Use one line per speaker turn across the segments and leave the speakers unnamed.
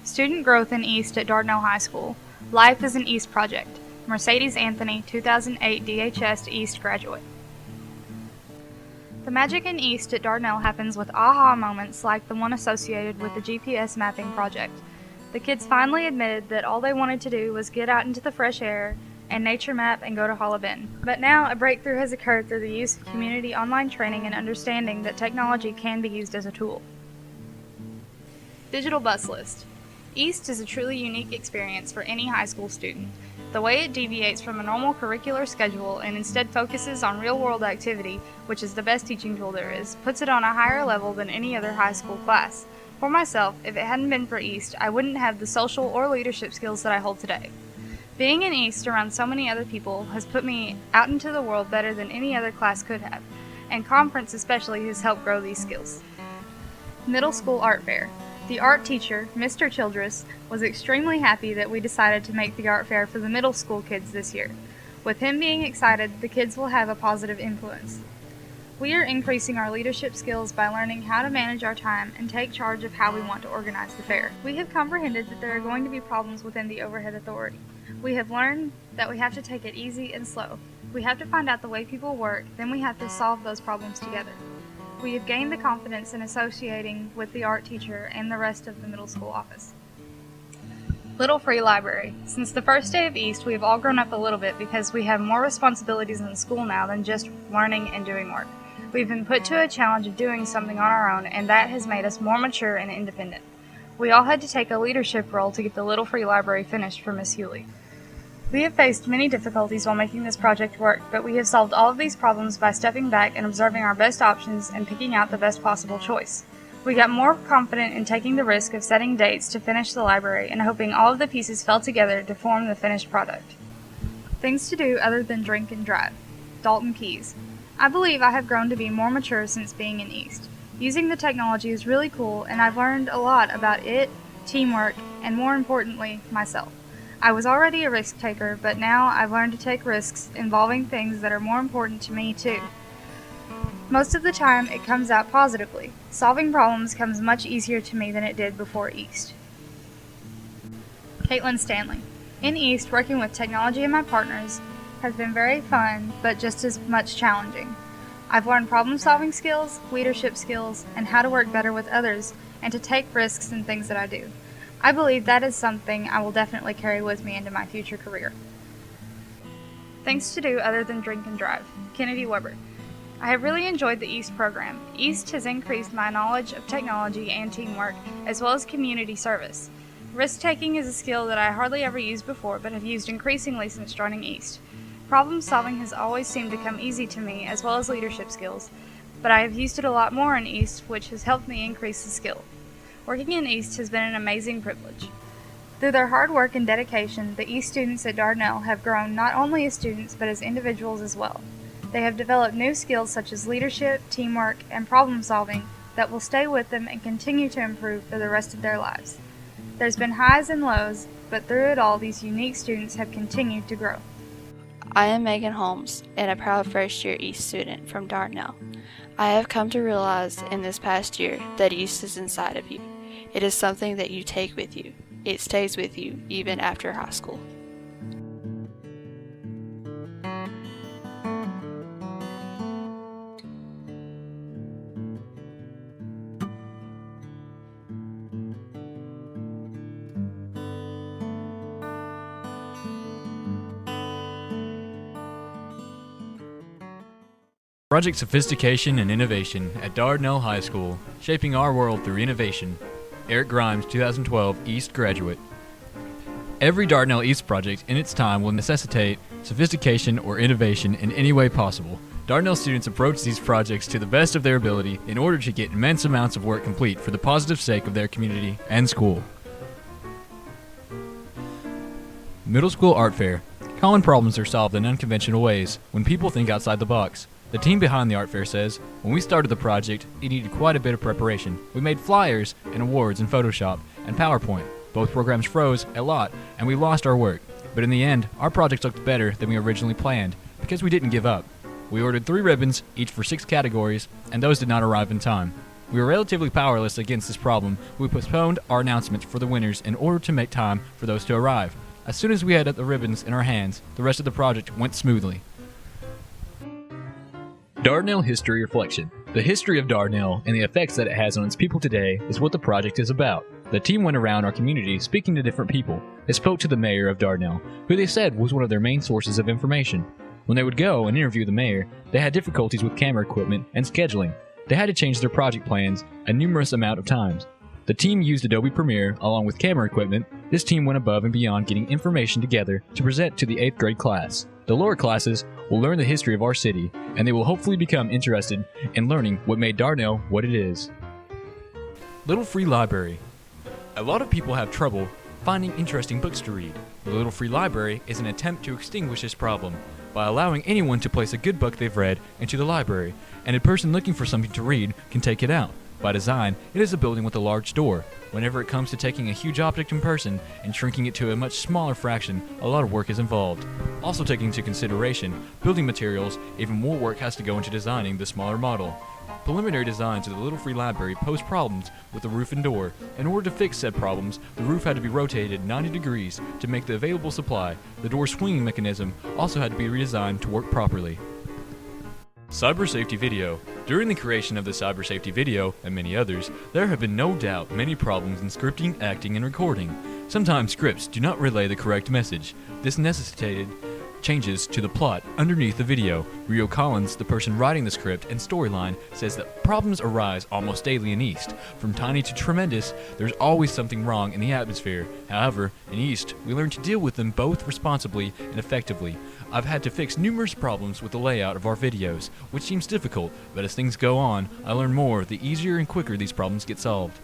Student Growth in East at Dardanelle High School. Life is an East Project. Mercedes Anthony, 2008 DHS East graduate. The magic in East at Dardanelle happens with aha moments like the one associated with the GPS mapping project. The kids finally admitted that all they wanted to do was get out into the fresh air and nature map and go to Hollow Bend. But now a breakthrough has occurred through the use of community online training and understanding that technology can be used as a tool. Digital Bus List. East is a truly unique experience for any high school student. The way it deviates from a normal curricular schedule and instead focuses on real-world activity, which is the best teaching tool there is, puts it on a higher level than any other high school class. For myself, if it hadn't been for East, I wouldn't have the social or leadership skills that I hold today. Being in East around so many other people has put me out into the world better than any other class could have, and conference especially has helped grow these skills. Middle School Art Fair. The art teacher, Mr. Childress, was extremely happy that we decided to make the art fair for the middle school kids this year. With him being excited, the kids will have a positive influence. We are increasing our leadership skills by learning how to manage our time and take charge of how we want to organize the fair. We have comprehended that there are going to be problems within the overhead authority. We have learned that we have to take it easy and slow. We have to find out the way people work, then we have to solve those problems together. We have gained the confidence in associating with the art teacher and the rest of the middle school office. Little Free Library. Since the first day of East, we have all grown up a little bit because we have more responsibilities in school now than just learning and doing work. We've been put to a challenge of doing something on our own, and that has made us more mature and independent. We all had to take a leadership role to get the Little Free Library finished for Miss Hewley. We have faced many difficulties while making this project work, but we have solved all of these problems by stepping back and observing our best options and picking out the best possible choice. We got more confident in taking the risk of setting dates to finish the library and hoping all of the pieces fell together to form the finished product. Things to do other than drink and drive. Dalton Keys. I believe I have grown to be more mature since being in East. Using the technology is really cool, and I've learned a lot about it, teamwork, and more importantly, myself. I was already a risk taker, but now I've learned to take risks involving things that are more important to me too. Most of the time it comes out positively. Solving problems comes much easier to me than it did before East. Caitlin Stanley. In East, working with technology and my partners has been very fun, but just as much challenging. I've learned problem-solving skills, leadership skills, and how to work better with others, and to take risks in things that I do. I believe that is something I will definitely carry with me into my future career. Things to do other than drink and drive. Kennedy Weber. I have really enjoyed the East program. East has increased my knowledge of technology and teamwork, as well as community service. Risk-taking is a skill that I hardly ever used before, but have used increasingly since joining East. Problem-solving has always seemed to come easy to me, as well as leadership skills, but I have used it a lot more in East, which has helped me increase the skill. Working in East has been an amazing privilege. Through their hard work and dedication, the East students at Dardanelle have grown not only as students, but as individuals as well. They have developed new skills such as leadership, teamwork, and problem-solving that will stay with them and continue to improve for the rest of their lives. There's been highs and lows, but through it all, these unique students have continued to grow.
I am Megan Holmes, and a proud first-year East student from Dardanelle. I have come to realize in this past year that East is inside of you. It is something that you take with you. It stays with you even after high school.
Project Sophistication and Innovation at Dardanelle High School, shaping our world through innovation. Eric Grimes, 2012 East graduate. Every Dardanelle East project in its time will necessitate sophistication or innovation in any way possible. Dardanelle students approach these projects to the best of their ability in order to get immense amounts of work complete for the positive sake of their community and school. Middle School Art Fair. Common problems are solved in unconventional ways when people think outside the box. The team behind the art fair says, when we started the project, it needed quite a bit of preparation. We made flyers and awards in Photoshop and PowerPoint. Both programs froze a lot, and we lost our work. But in the end, our project looked better than we originally planned, because we didn't give up. We ordered 3 ribbons, each for 6 categories, and those did not arrive in time. We were relatively powerless against this problem. We postponed our announcements for the winners in order to make time for those to arrive. As soon as we had the ribbons in our hands, the rest of the project went smoothly. Dardanelle History Reflection. The history of Dardanelle and the effects that it has on its people today is what the project is about. The team went around our community speaking to different people. They spoke to the mayor of Dardanelle, who they said was one of their main sources of information. When they would go and interview the mayor, they had difficulties with camera equipment and scheduling. They had to change their project plans a numerous amount of times. The team used Adobe Premiere along with camera equipment. This team went above and beyond getting information together to present to the 8th grade class. The lower classes will learn the history of our city, and they will hopefully become interested in learning what made Dardanelle what it is. Little Free Library. A lot of people have trouble finding interesting books to read. The Little Free Library is an attempt to extinguish this problem by allowing anyone to place a good book they've read into the library, and a person looking for something to read can take it out. By design, it is a building with a large door. Whenever it comes to taking a huge object in person and shrinking it to a much smaller fraction, a lot of work is involved. Also taking into consideration building materials, even more work has to go into designing the smaller model. Preliminary designs of the Little Free Library posed problems with the roof and door. In order to fix said problems, the roof had to be rotated 90 degrees to make the available supply. The door swinging mechanism also had to be redesigned to work properly. Cyber Safety Video. During the creation of the Cyber Safety Video, and many others, there have been no doubt many problems in scripting, acting, and recording. Sometimes scripts do not relay the correct message. This necessitated changes to the plot underneath the video. Rio Collins, the person writing the script and storyline, says that problems arise almost daily in East. From tiny to tremendous, there's always something wrong in the atmosphere. However, in East, we learn to deal with them both responsibly and effectively. I've had to fix numerous problems with the layout of our videos, which seems difficult, but as things go on, I learn more the easier and quicker these problems get solved.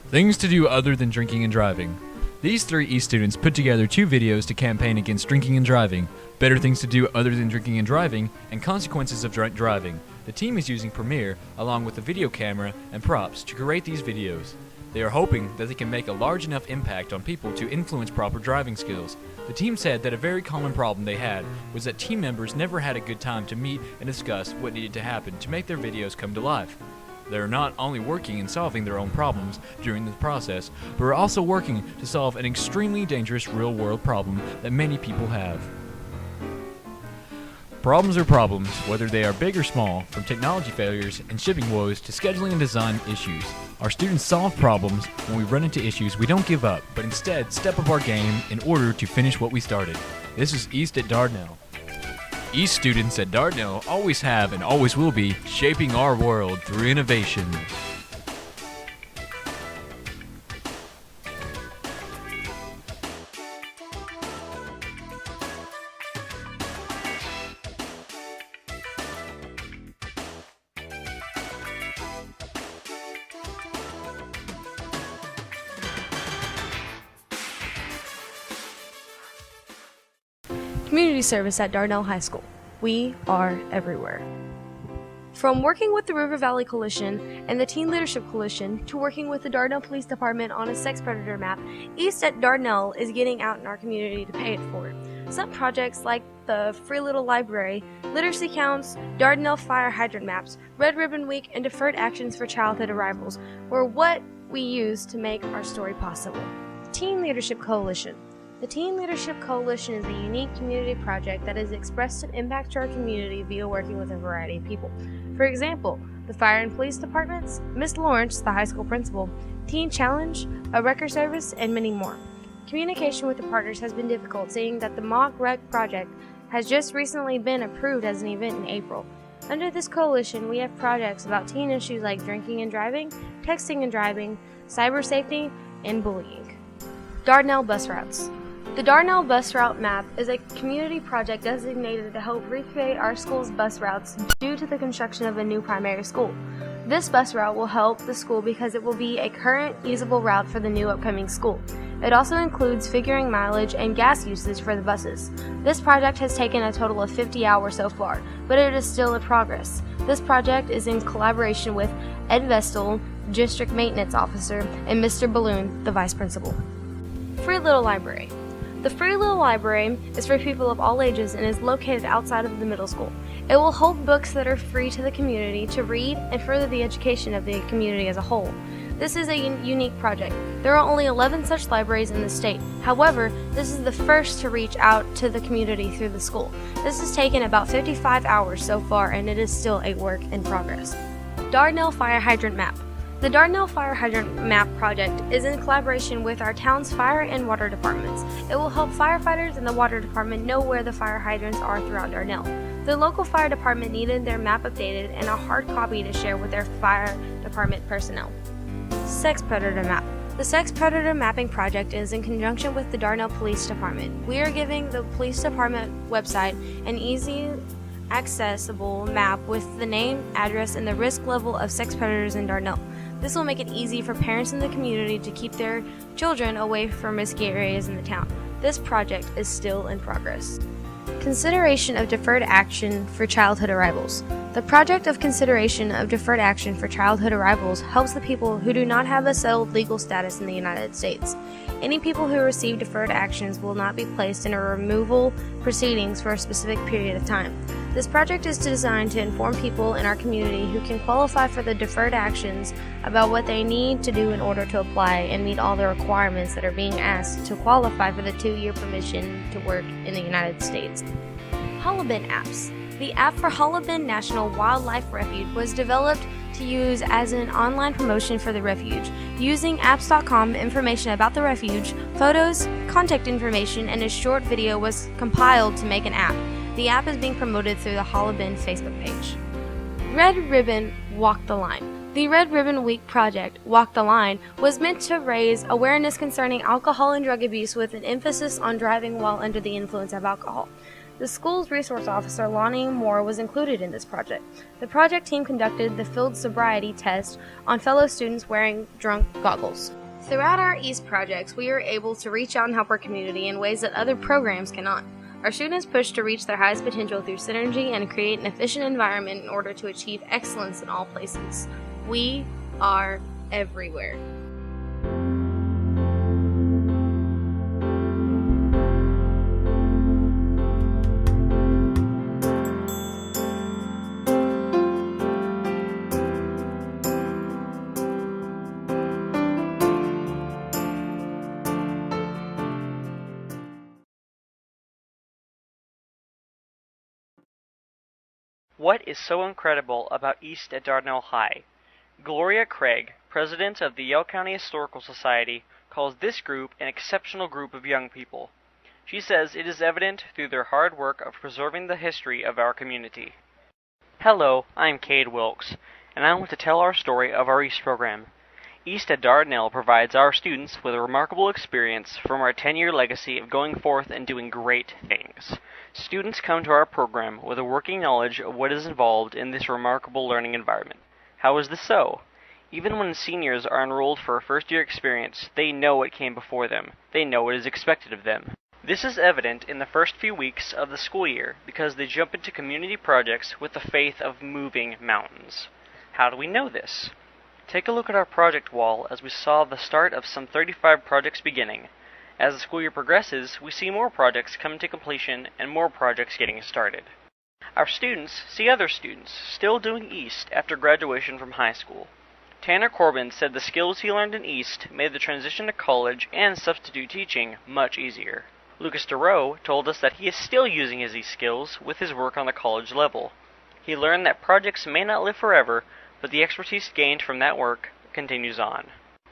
Things to do other than drinking and driving. These 3 East students put together 2 videos to campaign against drinking and driving, better things to do other than drinking and driving, and consequences of drunk driving. The team is using Premiere along with a video camera and props to create these videos. They are hoping that they can make a large enough impact on people to influence proper driving skills. The team said that a very common problem they had was that team members never had a good time to meet and discuss what needed to happen to make their videos come to life. They are not only working and solving their own problems during the process, but are also working to solve an extremely dangerous real-world problem that many people have. Problems are problems, whether they are big or small, from technology failures and shipping woes to scheduling and design issues. Our students solve problems. When we run into issues, we don't give up, but instead step up our game in order to finish what we started. This is East at Dardanelle. East students at Dardanelle always have and always will be shaping our world through innovation.
Community service at Dardanelle High School. We are everywhere. From working with the River Valley Coalition and the Teen Leadership Coalition to working with the Dardanelle Police Department on a sex predator map, East at Dardanelle is getting out in our community to pay it forward. Some projects like the Free Little Library, literacy counts, Dardanelle fire hydrant maps, Red Ribbon Week, and deferred actions for childhood arrivals were what we used to make our story possible. Teen Leadership Coalition. The Teen Leadership Coalition is a unique community project that has expressed an impact to our community via working with a variety of people. For example, the Fire and Police Departments, Miss Lawrence, the high school principal, Teen Challenge, a record service, and many more. Communication with the partners has been difficult, seeing that the Mock Rec project has just recently been approved as an event in April. Under this coalition, we have projects about teen issues like drinking and driving, texting and driving, cyber safety, and bullying. Dardanelle Bus Routes. The Dardanelle Bus Route Map is a community project designated to help recreate our school's bus routes due to the construction of a new primary school. This bus route will help the school because it will be a current usable route for the new upcoming school. It also includes figuring mileage and gas usage for the buses. This project has taken a total of 50 hours so far, but it is still in progress. This project is in collaboration with Ed Vestal, District Maintenance Officer, and Mr. Balloon, the Vice Principal. Free Little Library. The Free Little Library is for people of all ages and is located outside of the middle school. It will hold books that are free to the community to read and further the education of the community as a whole. This is a unique project. There are only 11 such libraries in the state. However, this is the first to reach out to the community through the school. This has taken about 55 hours so far, and it is still a work in progress. Dardanelle Fire Hydrant Map. The Dardanelle Fire Hydrant Map project is in collaboration with our town's fire and water departments. It will help firefighters and the water department know where the fire hydrants are throughout Dardanelle. The local fire department needed their map updated and a hard copy to share with their fire department personnel. Sex Predator Map. The Sex Predator Mapping Project is in conjunction with the Dardanelle Police Department. We are giving the Police Department website an easy, accessible map with the name, address, and the risk level of sex predators in Dardanelle. This will make it easy for parents in the community to keep their children away from risky areas in the town. This project is still in progress. Consideration of Deferred Action for Childhood Arrivals. The project of Consideration of Deferred Action for Childhood Arrivals helps the people who do not have a settled legal status in the United States. Any people who receive deferred actions will not be placed in a removal proceedings for a specific period of time. This project is designed to inform people in our community who can qualify for the deferred actions about what they need to do in order to apply and meet all the requirements that are being asked to qualify for the 2-year permission to work in the United States. Holobin Apps. The app for Holobin National Wildlife Refuge was developed to use as an online promotion for the refuge. Using apps.com, information about the refuge, photos, contact information, and a short video was compiled to make an app. The app is being promoted through the Holobin Facebook page. Red Ribbon Walk the Line. The Red Ribbon Week project, Walk the Line, was meant to raise awareness concerning alcohol and drug abuse with an emphasis on driving while under the influence of alcohol. The school's resource officer, Lonnie Moore, was included in this project. The project team conducted the field sobriety test on fellow students wearing drunk goggles. Throughout our EAST projects, we are able to reach out and help our community in ways that other programs cannot. Our students push to reach their highest potential through synergy and create an efficient environment in order to achieve excellence in all places. We are everywhere.
What is so incredible about East at Dardanelle High? Gloria Craig, president of the Yale County Historical Society, calls this group an exceptional group of young people. She says it is evident through their hard work of preserving the history of our community. Hello, I'm Cade Wilkes, and I want to tell our story of our East program. East at Dardanelle provides our students with a remarkable experience from our 10-year legacy of going forth and doing great things. Students come to our program with a working knowledge of what is involved in this remarkable learning environment. How is this so? Even when seniors are enrolled for a first-year experience, they know what came before them. They know what is expected of them. This is evident in the first few weeks of the school year because they jump into community projects with the faith of moving mountains. How do we know this? Take a look at our project wall as we saw the start of some 35 projects beginning. As the school year progresses, we see more projects coming to completion and more projects getting started. Our students see other students still doing EAST after graduation from high school. Tanner Corbin said the skills he learned in EAST made the transition to college and substitute teaching much easier. Lucas DeRoe told us that he is still using his EAST skills with his work on the college level. He learned that projects may not live forever, but the expertise gained from that work continues on.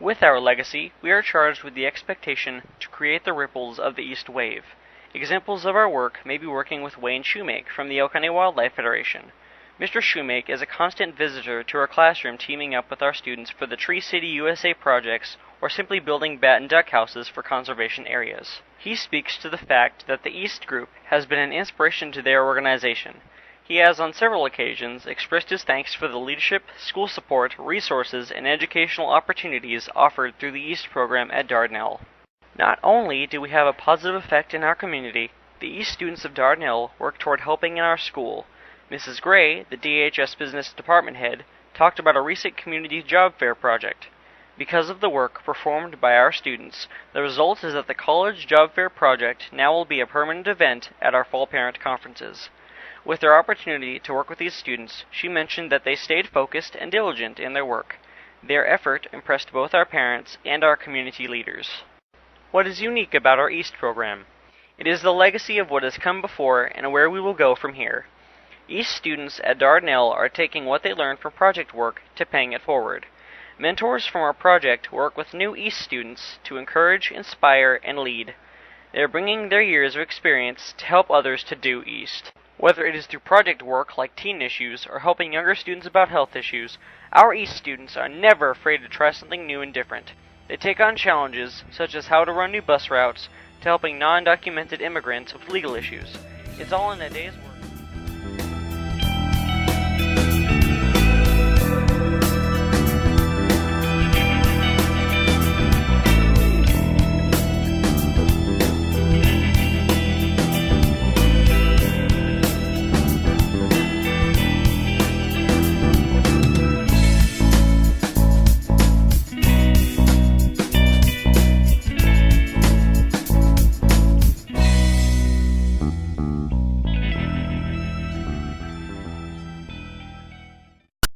With our legacy, we are charged with the expectation to create the ripples of the East Wave. Examples of our work may be working with Wayne Shoemake from the Yale County Wildlife Federation. Mr. Shoemake is a constant visitor to our classroom, teaming up with our students for the Tree City USA projects or simply building bat and duck houses for conservation areas. He speaks to the fact that the East Group has been an inspiration to their organization. He has on several occasions expressed his thanks for the leadership, school support, resources, and educational opportunities offered through the EAST program at Dardanelle. Not only do we have a positive effect in our community, the EAST students of Dardanelle work toward helping in our school. Mrs. Gray, the DHS business department head, talked about a recent community job fair project. Because of the work performed by our students, the result is that the college job fair project now will be a permanent event at our fall parent conferences. With their opportunity to work with these students, she mentioned that they stayed focused and diligent in their work. Their effort impressed both our parents and our community leaders. What is unique about our EAST program? It is the legacy of what has come before and where we will go from here. EAST students at Dardanelle are taking what they learned from project work to paying it forward. Mentors from our project work with new EAST students to encourage, inspire, and lead. They are bringing their years of experience to help others to do EAST. Whether it is through project work like teen issues or helping younger students about health issues, our EAST students are never afraid to try something new and different. They take on challenges such as how to run new bus routes to helping non-documented immigrants with legal issues. It's all in a day's work.